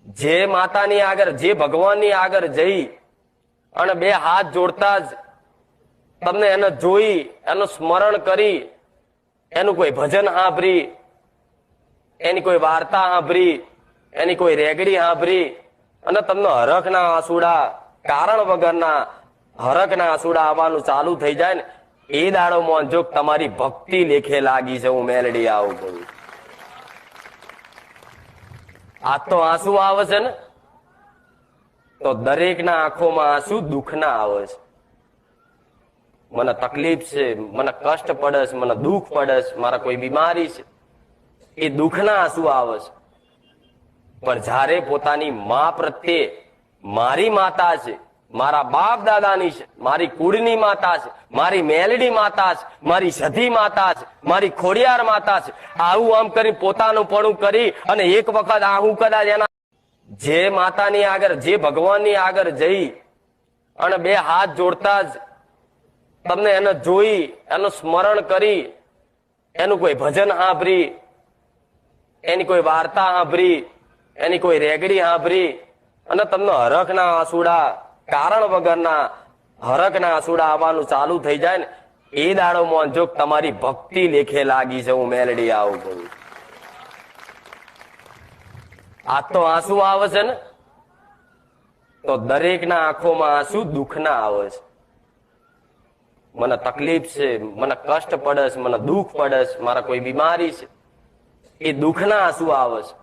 જે માતાની આગળ, જે ભગવાનની આગળ જઈ અને બે હાથ જોડતા જ તમને એને જોઈ, એનું સ્મરણ કરી, એનું કોઈ ભજન સાંભળી, એની કોઈ વાર્તા સાંભળી, એની કોઈ રેગડી સાંભળી અને તમને હરખના આંસુડા, કારણ વગરના હરખના આંસુડા આવવાનું ચાલુ થઈ જાય ને, એ દાડો મોંજો તમારી ભક્તિ લેખે લાગી છે. હું મેલડી આવું કહું. આ તો આંસુ આવે છે ને, તો દરેકના આંખોમાં આંસુ દુઃખના આવે છે. મને તકલીફ છે, મને કષ્ટ પડે છે, મને દુઃખ પડે છે, મારા કોઈ બીમારી છે, એ દુઃખના આંસુ આવે છે. પણ જ્યારે પોતાની મા પ્રત્યે, મારી માતા છે, મારા બાપ દાદાની છે, મારી કુળની માતા છે, મારી મેલડી માતા છે, મારી સધી માતા છે, મારી ખોડિયાર માતા છે, આવું આમ કરી પોતાનું પણ કરી અને એક વખત આવું કદાચ એના જે માતાની આગળ, જે ભગવાનની આગળ જઈ અને બે હાથ જોડતા જ તમને એને જોઈ, એનું સ્મરણ કરી, એનું કોઈ ભજન સાંભળી, એની કોઈ વાર્તા સાંભળી, એની કોઈ રેગડી સાંભળી અને તમને હરખના આંસુડા, કારણ વગરના હરખના આંસુડા આવવાનું ચાલુ થઈ જાય ને, એ દાડો મોંજો તમારી ભક્તિ લેખે લાગી છે. હું મેલડી આવું કહું. આ તો આંસુ આવે છે ને, તો દરેકના આંખોમાં આંસુ દુઃખના આવે છે. મને તકલીફ છે, મને કષ્ટ પડે છે, મને દુઃખ પડે છે, મારા કોઈ બીમારી છે, એ દુઃખના આંસુ આવે છે.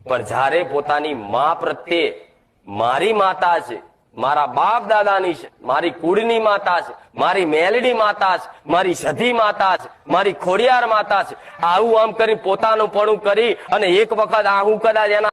પણ જ્યારે પોતાની મા પ્રત્યે, મારી માતા છે, મારા બાપ દાદાની છે, મારી કુળની માતા છે, મારી મેલડી માતા છે, મારી સધી માતા છે, મારી ખોડિયાર માતા છે, આવું આમ કરી પોતાનું પણ કરી અને એક વખત આવું કદાચ એના